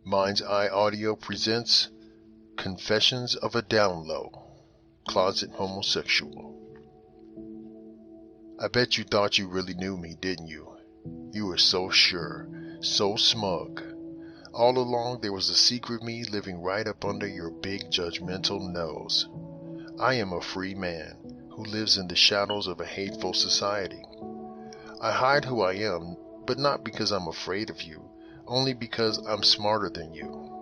Mind's Eye Audio presents Confessions of a Down Low, Closet Homosexual. I bet you thought you really knew me, didn't you? You were so sure, so smug. All along there was a secret me living right up under your big judgmental nose. I am a free man who lives in the shadows of a hateful society. I hide who I am, but not because I'm afraid of you, only because I'm smarter than you.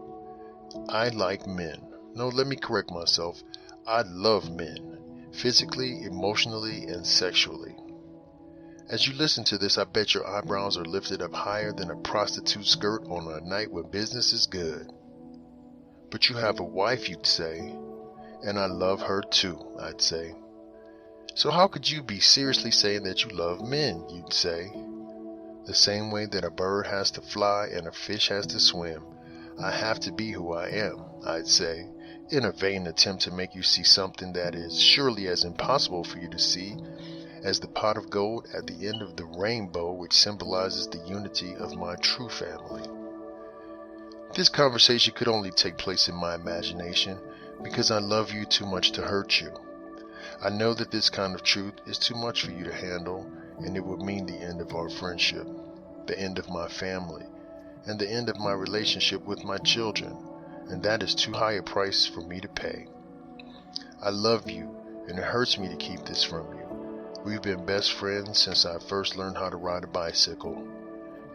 I like men. No, let me correct myself. I love men, physically, emotionally, and sexually. As you listen to this, I bet your eyebrows are lifted up higher than a prostitute's skirt on a night when business is good. But you have a wife, you'd say, and I love her too, I'd say. So how could you be seriously saying that you love men, you'd say? The same way that a bird has to fly and a fish has to swim, I have to be who I am, I'd say, in a vain attempt to make you see something that is surely as impossible for you to see as the pot of gold at the end of the rainbow, which symbolizes the unity of my true family. This conversation could only take place in my imagination because I love you too much to hurt you. I know that this kind of truth is too much for you to handle, and it would mean the end of our friendship, the end of my family, and the end of my relationship with my children, and that is too high a price for me to pay. I love you, and it hurts me to keep this from you. We've been best friends since I first learned how to ride a bicycle.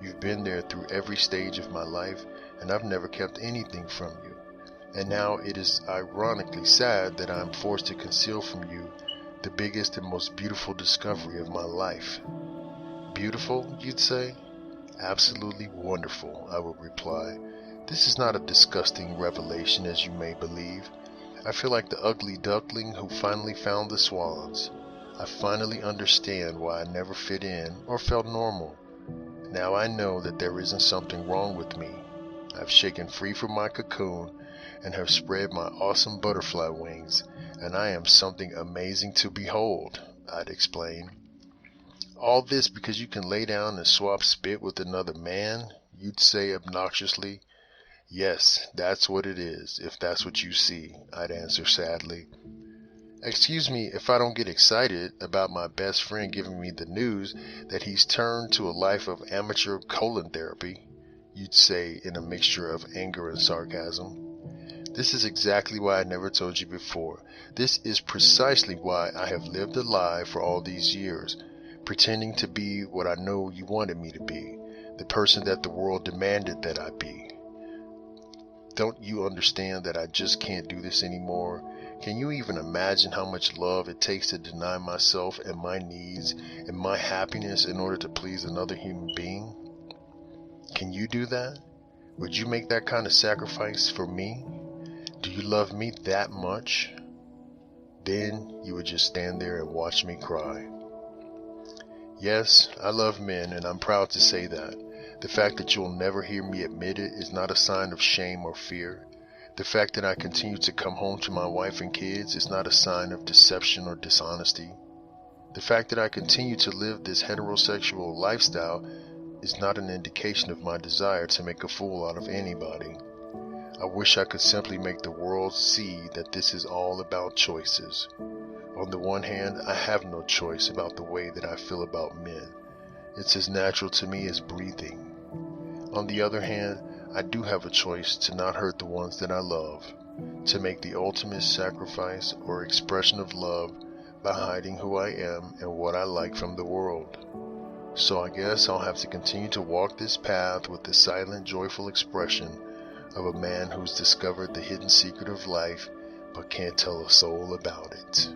You've been there through every stage of my life, and I've never kept anything from you. And now it is ironically sad that I am forced to conceal from you the biggest and most beautiful discovery of my life. Beautiful, you'd say? Absolutely wonderful, I would reply. This is not a disgusting revelation as you may believe. I feel like the ugly duckling who finally found the swans. I finally understand why I never fit in or felt normal. Now I know that there isn't something wrong with me. I've shaken free from my cocoon and have spread my awesome butterfly wings, and I am something amazing to behold, I'd explain. All this because you can lay down and swap spit with another man, you'd say obnoxiously. Yes, that's what it is, if that's what you see, I'd answer sadly. Excuse me if I don't get excited about my best friend giving me the news that he's turned to a life of amateur colon therapy, you'd say in a mixture of anger and sarcasm. This is exactly why I never told you before. This is precisely why I have lived a lie for all these years, pretending to be what I know you wanted me to be, the person that the world demanded that I be. Don't you understand that I just can't do this anymore? Can you even imagine how much love it takes to deny myself and my needs and my happiness in order to please another human being? Can you do that? Would you make that kind of sacrifice for me? Do you love me that much? Then you would just stand there and watch me cry. Yes, I love men, and I'm proud to say that. The fact that you'll never hear me admit it is not a sign of shame or fear. The fact that I continue to come home to my wife and kids is not a sign of deception or dishonesty. The fact that I continue to live this heterosexual lifestyle is not an indication of my desire to make a fool out of anybody. I wish I could simply make the world see that this is all about choices. On the one hand, I have no choice about the way that I feel about men. It's as natural to me as breathing. On the other hand, I do have a choice to not hurt the ones that I love, to make the ultimate sacrifice or expression of love by hiding who I am and what I like from the world. So I guess I'll have to continue to walk this path with the silent, joyful expression of a man who's discovered the hidden secret of life but can't tell a soul about it.